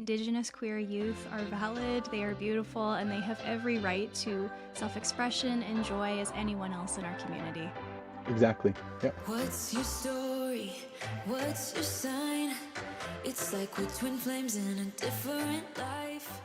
Indigenous queer youth are valid, they are beautiful, and they have every right to self-expression and joy as anyone else in our community. Exactly. Yeah. What's your story? What's your sign? It's like we're twin flames in a different life.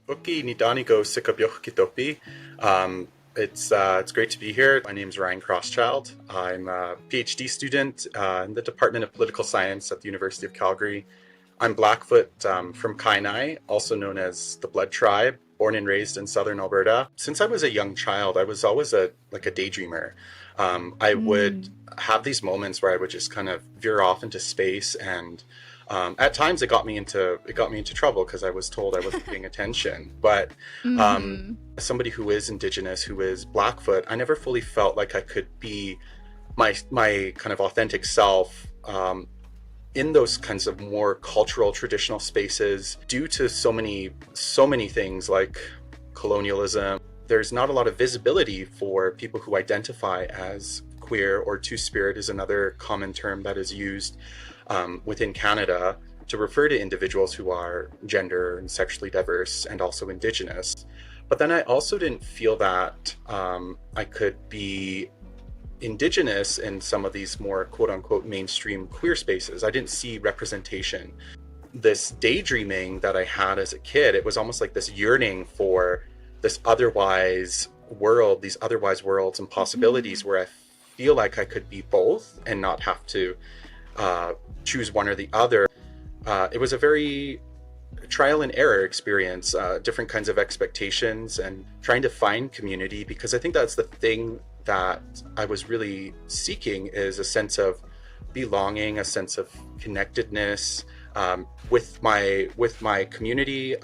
Uki Nidaniko Sikabyoch Kitopi. It's great to be here. My name is Ryan Crosschild. I'm a PhD student in the Department of Political Science at the University of Calgary. I'm Blackfoot from Kainai, also known as the Blood Tribe, born and raised in southern Alberta. Since I was a young child, I was always a daydreamer. I would have these moments where I would just kind of veer off into space, and at times it got me into trouble because I was told I wasn't paying attention. But as somebody who is Indigenous, who is Blackfoot, I never fully felt like I could be my kind of authentic self in those kinds of more cultural, traditional spaces due to so many things like colonialism. There's not a lot of visibility for people who identify as queer, or two-spirit is another common term that is used within Canada to refer to individuals who are gender and sexually diverse and also Indigenous. But then I also didn't feel that I could be Indigenous in some of these more quote-unquote mainstream queer spaces. I didn't see representation. This daydreaming that I had as a kid, it was almost like this yearning for this otherwise world, these otherwise worlds and possibilities where I feel like I could be both and not have to choose one or the other. It was a very trial and error experience, different kinds of expectations and trying to find community, because I think that's the thing that I was really seeking, is a sense of belonging, a sense of connectedness with my community,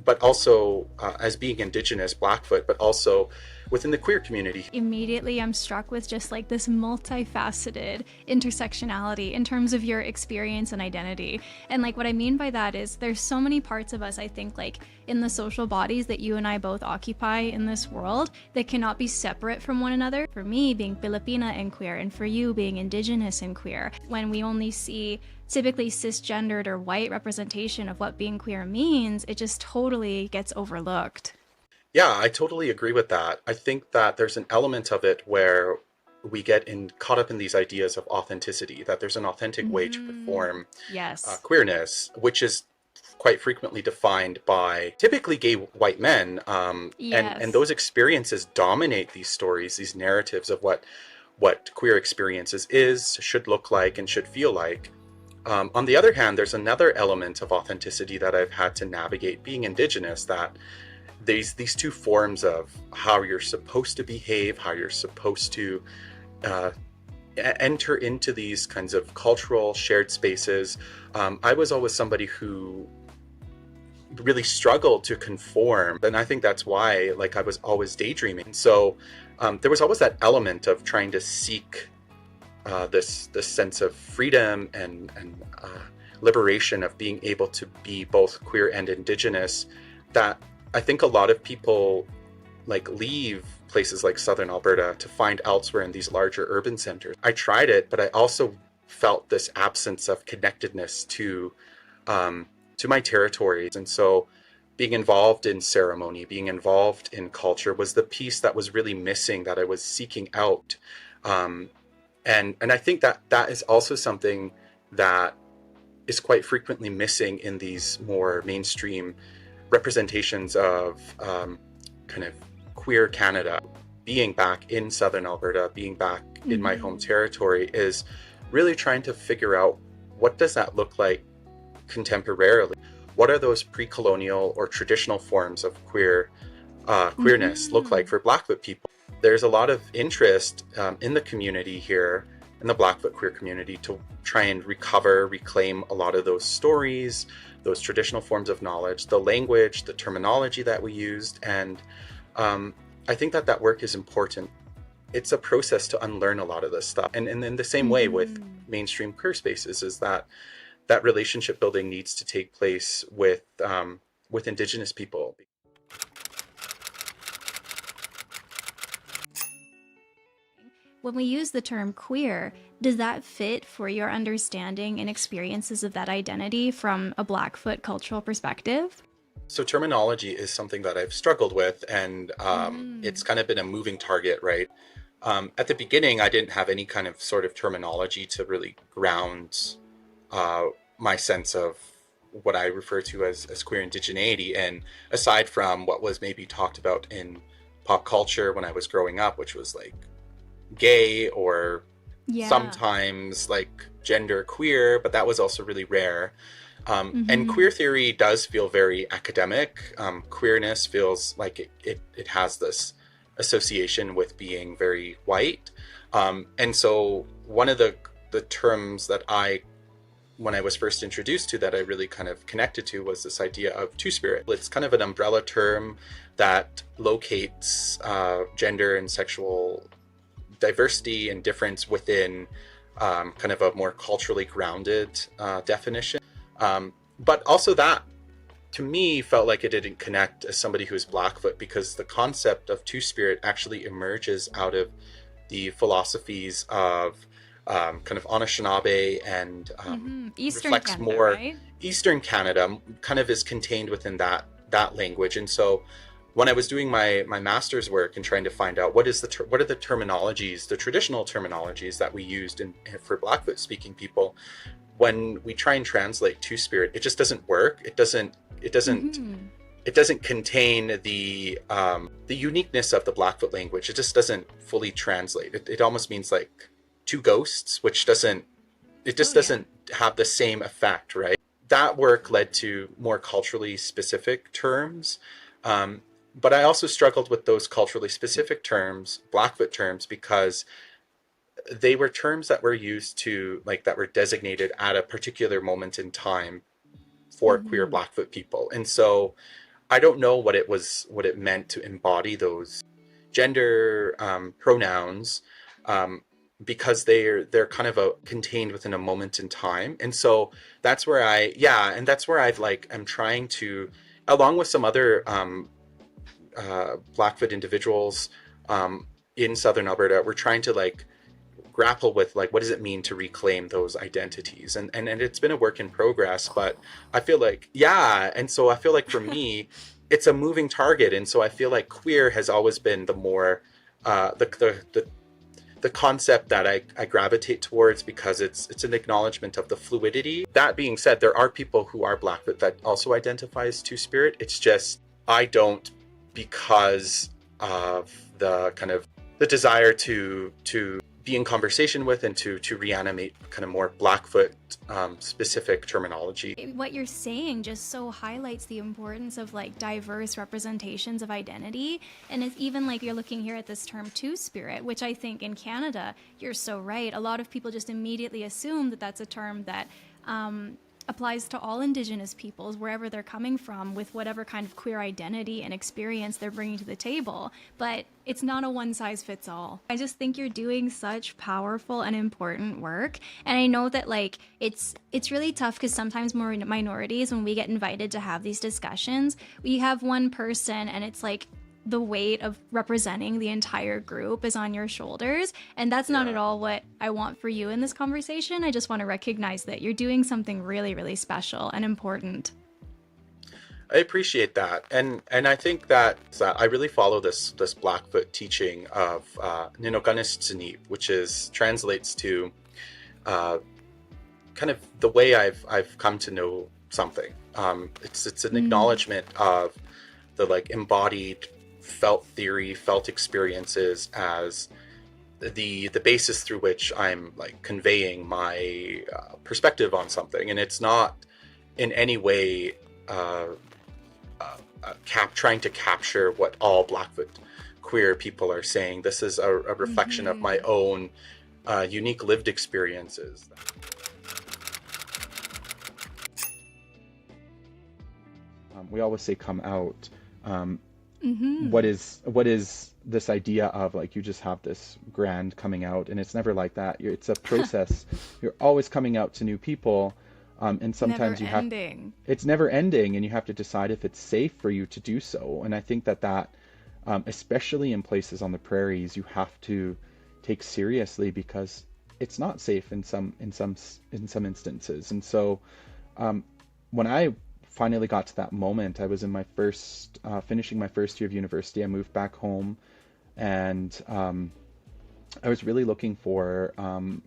but also as being Indigenous, Blackfoot, but also within the queer community. Immediately I'm struck with just like this multifaceted intersectionality in terms of your experience and identity. And like what I mean by that is there's so many parts of us, I think, like in the social bodies that you and I both occupy in this world that cannot be separate from one another. For me, being Filipina and queer, and for you being Indigenous and queer, when we only see typically cisgendered or white representation of what being queer means, it just totally gets overlooked. Yeah, I totally agree with that. I think that there's an element of it where we get caught up in these ideas of authenticity, that there's an authentic way to perform queerness, which is quite frequently defined by typically gay white men. And those experiences dominate these stories, these narratives of what queer experiences should look like, and should feel like. On the other hand, there's another element of authenticity that I've had to navigate being Indigenous, that these two forms of how you're supposed to behave, how you're supposed to enter into these kinds of cultural shared spaces. I was always somebody who really struggled to conform, and I think that's why, like, I was always daydreaming. So there was always that element of trying to seek this sense of freedom and liberation of being able to be both queer and Indigenous, that I think a lot of people leave places like southern Alberta to find elsewhere in these larger urban centers. I tried it, but I also felt this absence of connectedness to my territories. And so being involved in ceremony, being involved in culture was the piece that was really missing, that I was seeking out. And I think that is also something that is quite frequently missing in these more mainstream representations of kind of queer Canada. Being back in southern Alberta, being back in my home territory, is really trying to figure out, what does that look like contemporarily? What are those pre-colonial or traditional forms of queerness look like for Blackfoot people? There's a lot of interest in the community here, in the Blackfoot queer community, to try and reclaim a lot of those stories, those traditional forms of knowledge, the language, the terminology that we used. And I think that work is important. It's a process to unlearn a lot of this stuff. And in the same way with mainstream queer spaces, is that relationship building needs to take place with Indigenous people. When we use the term queer, does that fit for your understanding and experiences of that identity from a Blackfoot cultural perspective? So terminology is something that I've struggled with, and it's kind of been a moving target, right? At the beginning, I didn't have any kind of sort of terminology to really ground my sense of what I refer to as queer indigeneity. And aside from what was maybe talked about in pop culture when I was growing up, which was like gay or sometimes like gender queer, but that was also really rare. And queer theory does feel very academic. Queerness feels like it has this association with being very white. And so one of the terms that when I was first introduced to, that I really kind of connected to, was this idea of two-spirit. It's kind of an umbrella term that locates gender and sexual diversity and difference within kind of a more culturally grounded definition. But also that, to me, felt like it didn't connect as somebody who is Blackfoot, because the concept of two-spirit actually emerges out of the philosophies of kind of Anishinaabe and Eastern reflects Canada, more right? Eastern Canada, kind of is contained within that language. And so when I was doing my master's work and trying to find out what are the terminologies, the traditional terminologies that we used for Blackfoot speaking people, when we try and translate two-spirit, it just doesn't work. It doesn't contain the uniqueness of the Blackfoot language. It just doesn't fully translate. It almost means like two ghosts, which doesn't have the same effect, right? That work led to more culturally specific terms. But I also struggled with those culturally specific terms, Blackfoot terms, because they were terms that were used to, like, that were designated at a particular moment in time for queer Blackfoot people. And so I don't know what it meant to embody those gender pronouns, because they're kind of contained within a moment in time. And so that's where I'm trying to, along with some other Blackfoot individuals in Southern Alberta, we're trying to like grapple with like, what does it mean to reclaim those identities? And it's been a work in progress, but I feel like, and so I feel like for me, it's a moving target. And so I feel like queer has always been the more, the concept that I gravitate towards, because it's an acknowledgement of the fluidity. That being said, there are people who are Blackfoot that also identify as two-spirit. It's just, I don't, because of the kind of the desire to be in conversation with and to reanimate kind of more Blackfoot specific terminology. What you're saying just so highlights the importance of like diverse representations of identity. And it's even like you're looking here at this term two-spirit, which I think in Canada, you're so right. A lot of people just immediately assume that that's a term that applies to all Indigenous peoples, wherever they're coming from, with whatever kind of queer identity and experience they're bringing to the table. But it's not a one-size-fits-all. I just think you're doing such powerful and important work. And I know that like it's really tough, because sometimes more minorities, when we get invited to have these discussions, we have one person and it's like the weight of representing the entire group is on your shoulders. And that's not at all what I want for you in this conversation. I just want to recognize that you're doing something really, really special and important. I appreciate that. And I think that I really follow this Blackfoot teaching of Ninoganis Tsinip, which translates to kind of the way I've come to know something. It's an acknowledgement of the like embodied felt theory, felt experiences as the basis through which I'm like conveying my perspective on something. And it's not in any way trying to capture what all Blackfoot queer people are saying. This is a reflection of my own unique lived experiences. We always say come out. What is this idea of like, you just have this grand coming out, and it's never like that. It's a process. You're always coming out to new people, and sometimes it's never ending, and you have to decide if it's safe for you to do so. And I think that especially in places on the prairies, you have to take seriously because it's not safe in some instances. And so when I finally got to that moment, I was in my finishing my first year of university. I moved back home, and I was really looking for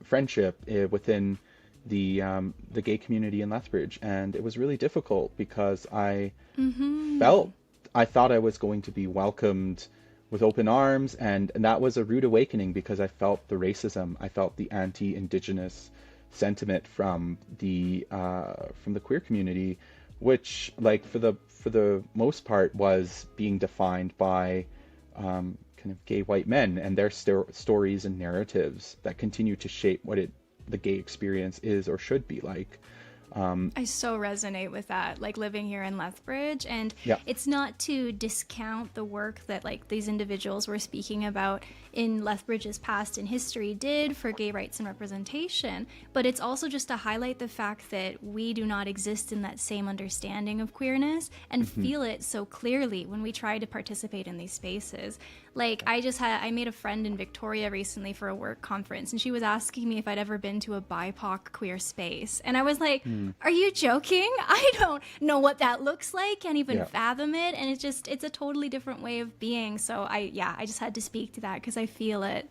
friendship within the gay community in Lethbridge, and it was really difficult because I thought I was going to be welcomed with open arms, and that was a rude awakening because I felt the racism, I felt the anti-Indigenous sentiment from the queer community, which, like, for the most part was being defined by kind of gay white men and their stories and narratives that continue to shape what the gay experience is or should be like. I so resonate with that, like living here in Lethbridge, and Yeah. it's not to discount the work that like these individuals were speaking about in Lethbridge's past and history did for gay rights and representation, but it's also just to highlight the fact that we do not exist in that same understanding of queerness and feel it so clearly when we try to participate in these spaces. Like I made a friend in Victoria recently for a work conference, and she was asking me if I'd ever been to a BIPOC queer space. And I was like, are you joking? I don't know what that looks like, can't even fathom it. And it's a totally different way of being. So I just had to speak to that because I feel it.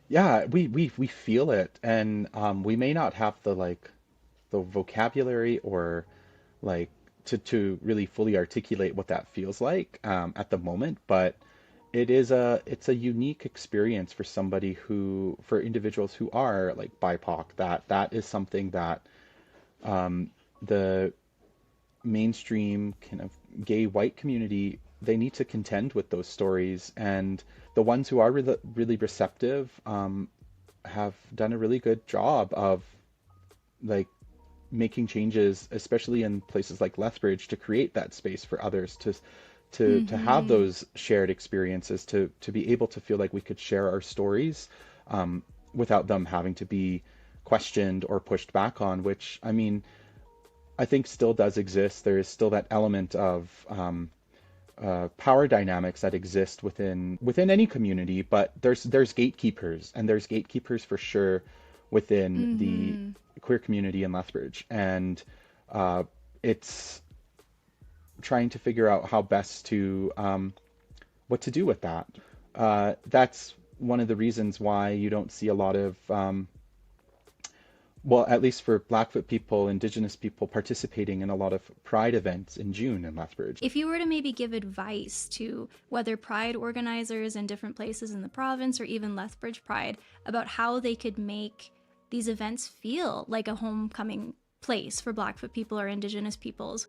Yeah, we feel it, and we may not have the vocabulary or like to really fully articulate what that feels like at the moment, but it's a unique experience for individuals who are like BIPOC. That is something that the mainstream kind of gay white community, they need to contend with those stories, and the ones who are really receptive have done a really good job of like making changes, especially in places like Lethbridge, to create that space for others to have those shared experiences, to be able to feel like we could share our stories without them having to be questioned or pushed back on, which, I mean, I think still does exist. There is still that element of power dynamics that exist within any community, but there's gatekeepers, and there's gatekeepers for sure within the queer community in Lethbridge, and it's trying to figure out how best to what to do with that. That's one of the reasons why you don't see a lot of well, at least for Blackfoot people, Indigenous people, participating in a lot of Pride events in June in Lethbridge. If you were to maybe give advice to whether Pride organizers in different places in the province or even Lethbridge Pride about how they could make these events feel like a homecoming place for Blackfoot people or Indigenous peoples.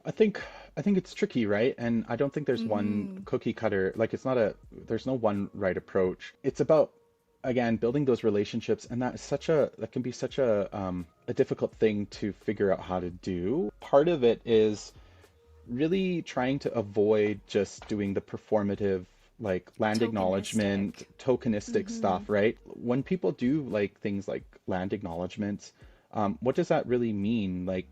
I think it's tricky, right? And I don't think there's one cookie cutter, like there's no one right approach. It's about, again, building those relationships, and that can be such a difficult thing to figure out how to do. Part of it is really trying to avoid just doing the performative, like land acknowledgement, tokenistic stuff, right? When people do like things like land acknowledgements, what does that really mean? Like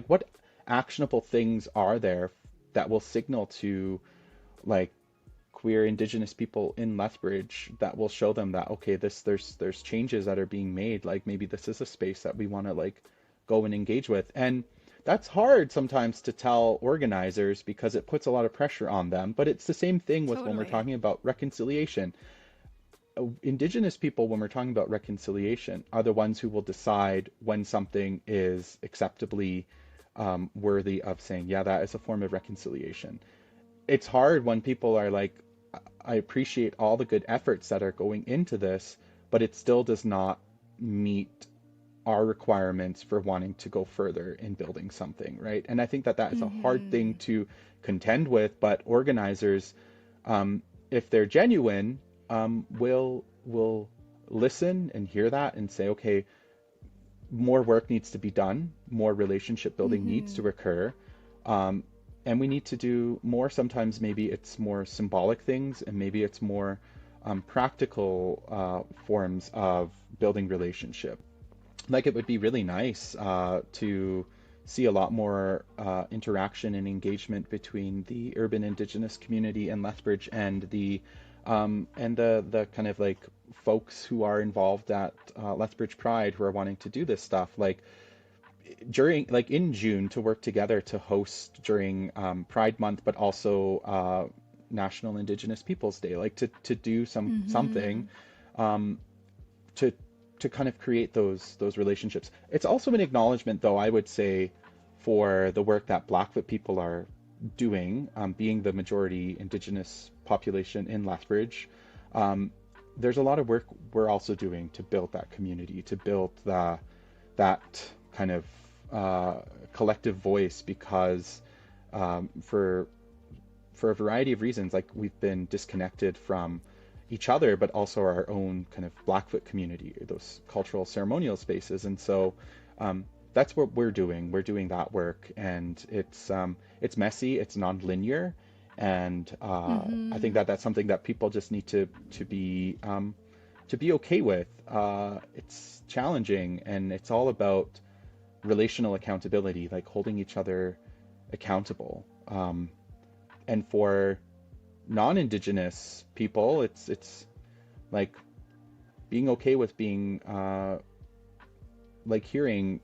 what actionable things are there that will signal to like queer Indigenous people in Lethbridge that will show them that, okay, there's changes that are being made, like maybe this is a space that we want to like go and engage with. And that's hard sometimes to tell organizers because it puts a lot of pressure on them, but it's the same thing with when we're talking about reconciliation. Indigenous people, when we're talking about reconciliation, are the ones who will decide when something is acceptably worthy of saying, yeah, that is a form of reconciliation. It's hard when people are like, I appreciate all the good efforts that are going into this, but it still does not meet our requirements for wanting to go further in building something, right? And I think that is a hard thing to contend with, but organizers, if they're genuine, will listen and hear that and say, okay, more work needs to be done, more relationship building needs to occur, and we need to do more. Sometimes maybe it's more symbolic things, and maybe it's more practical forms of building relationship. Like, it would be really nice to see a lot more interaction and engagement between the urban Indigenous community in Lethbridge and the and the kind of like folks who are involved at Lethbridge Pride who are wanting to do this stuff, like during like in June to work together to host during Pride Month, but also National Indigenous Peoples Day, like to do something to kind of create those relationships. It's also an acknowledgement, though, I would say, for the work that Blackfoot people are doing, being the majority Indigenous population in Lethbridge. There's a lot of work we're also doing to build that community, to build that kind of collective voice, because for a variety of reasons, like we've been disconnected from each other, but also our own kind of Blackfoot community, those cultural ceremonial spaces. And so that's what we're doing. We're doing that work, and it's messy, it's non-linear, and I think that that's something that people just need to be okay with. It's challenging, and it's all about relational accountability, like holding each other accountable. And for non-Indigenous people, it's like being okay with being like hearing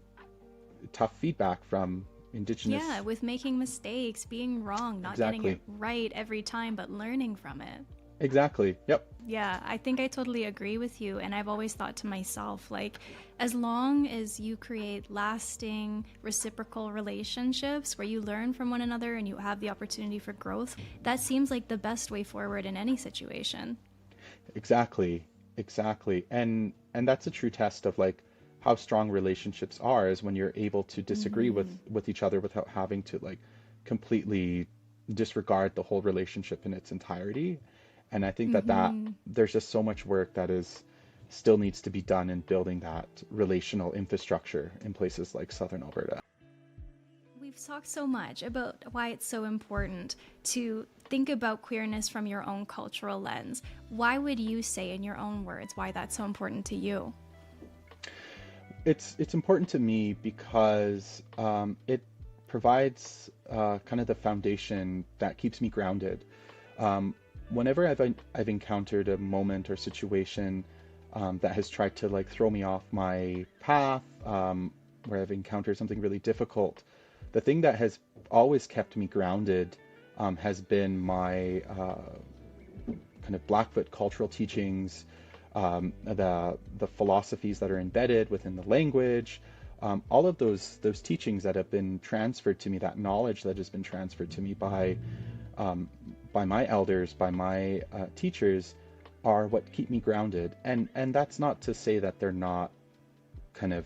tough feedback from Indigenous. Yeah, with making mistakes, being wrong, not getting it right every time, but learning from it. Exactly. Yep. Yeah, I think I totally agree with you. And I've always thought to myself, like, as long as you create lasting reciprocal relationships where you learn from one another and you have the opportunity for growth, that seems like the best way forward in any situation. Exactly. And that's a true test of like how strong relationships are, is when you're able to disagree with each other without having to like completely disregard the whole relationship in its entirety. And I think that there's just so much work that still needs to be done in building that relational infrastructure in places like Southern Alberta. We've talked so much about why it's so important to think about queerness from your own cultural lens. Why would you say, in your own words, why that's so important to you? It's important to me because it provides kind of the foundation that keeps me grounded. Whenever I've encountered a moment or situation that has tried to like throw me off my path, where I've encountered something really difficult, the thing that has always kept me grounded has been my kind of Blackfoot cultural teachings, the philosophies that are embedded within the language, all of those teachings that have been transferred to me, that knowledge that has been transferred to me by my elders, by my teachers, are what keep me grounded. And that's not to say that they're not kind of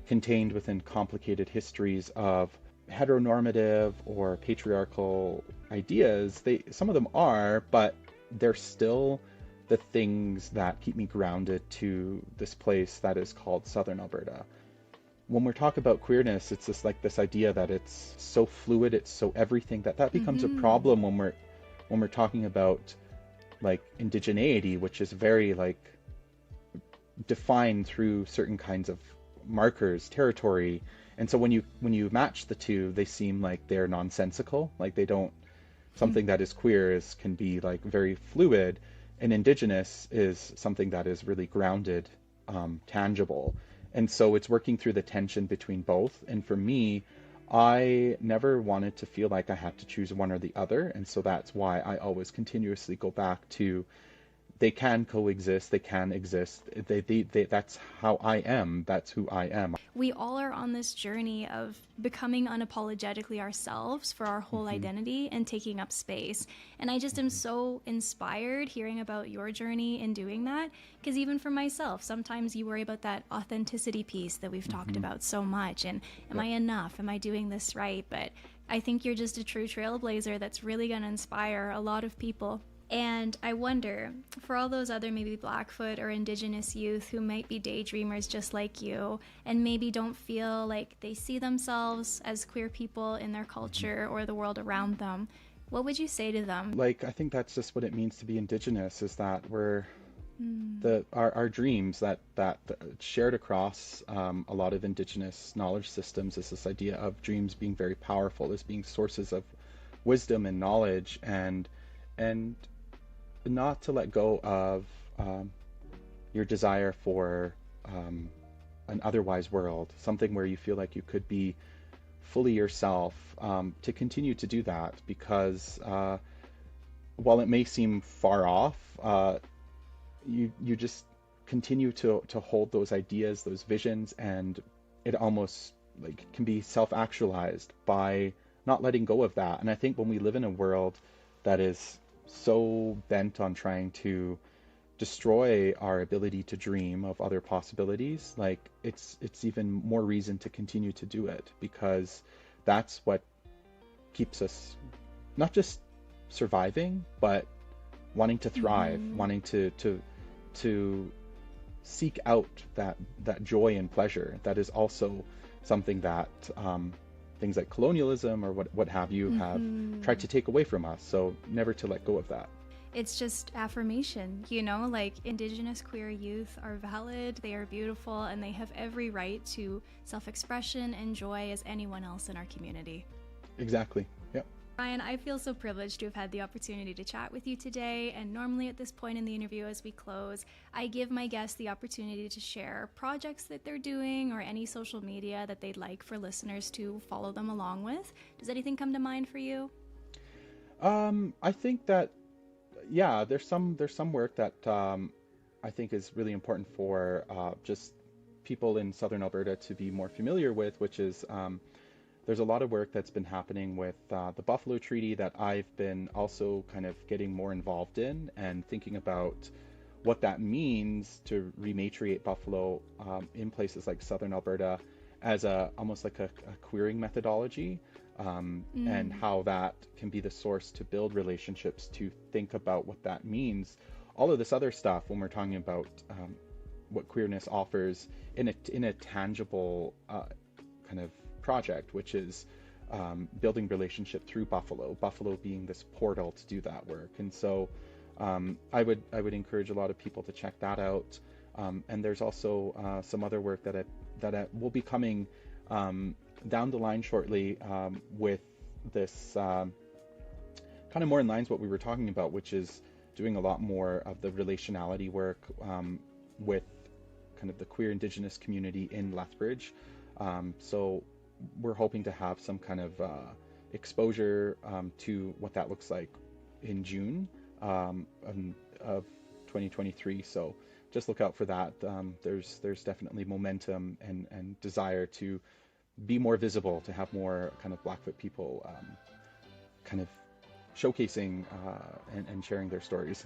contained within complicated histories of heteronormative or patriarchal ideas. Some of them are, but they're still the things that keep me grounded to this place that is called Southern Alberta. When we're talking about queerness, it's just like this idea that it's so fluid, it's so everything, that becomes a problem when we're talking about like indigeneity, which is very like defined through certain kinds of markers, territory. And so when you match the two, they seem like they're nonsensical, like they don't, something that is queer can be like very fluid, and Indigenous is something that is really grounded, tangible. And so it's working through the tension between both. And for me, I never wanted to feel like I had to choose one or the other. And so that's why I always continuously go back to, they can coexist, they can exist. That's how I am, that's who I am. We all are on this journey of becoming unapologetically ourselves for our whole identity and taking up space. And I just am so inspired hearing about your journey in doing that, because even for myself, sometimes you worry about that authenticity piece that we've talked about so much. And am I enough? Am I doing this right? But I think you're just a true trailblazer that's really going to inspire a lot of people. And I wonder, for all those other maybe Blackfoot or Indigenous youth who might be daydreamers just like you and maybe don't feel like they see themselves as queer people in their culture or the world around them, what would you say to them? Like, I think that's just what it means to be Indigenous, is that we're our dreams that shared across a lot of Indigenous knowledge systems is this idea of dreams being very powerful, as being sources of wisdom and knowledge, and not to let go of your desire for an otherwise world, something where you feel like you could be fully yourself, to continue to do that, because while it may seem far off, you just continue to hold those ideas, those visions, and it almost like can be self-actualized by not letting go of that. And I think when we live in a world that is so bent on trying to destroy our ability to dream of other possibilities, like it's even more reason to continue to do it, because that's what keeps us not just surviving, but wanting to thrive, wanting to seek out that joy and pleasure. That is also something that things like colonialism or what have you have tried to take away from us. So never to let go of that. It's just affirmation, you know, like Indigenous queer youth are valid, they are beautiful, and they have every right to self-expression and joy as anyone else in our community. Exactly. Yep. Ryan, I feel so privileged to have had the opportunity to chat with you today, and normally at this point in the interview as we close, I give my guests the opportunity to share projects that they're doing or any social media that they'd like for listeners to follow them along with. Does anything come to mind for you? I think that, yeah, there's some work that I think is really important for just people in Southern Alberta to be more familiar with, which is there's a lot of work that's been happening with the Buffalo Treaty that I've been also kind of getting more involved in, and thinking about what that means to rematriate buffalo in places like Southern Alberta as almost like a queering methodology. And how that can be the source to build relationships, to think about what that means. All of this other stuff, when we're talking about what queerness offers in a tangible kind of project, which is building relationship through Buffalo being this portal to do that work. And so I would encourage a lot of people to check that out. And there's also some other work that will be coming down the line shortly, with this kind of more in lines what we were talking about, which is doing a lot more of the relationality work with kind of the queer Indigenous community in Lethbridge. So we're hoping to have some kind of exposure to what that looks like in June of 2023. So just look out for that. There's definitely momentum and desire to be more visible, to have more kind of Blackfoot people kind of showcasing and sharing their stories.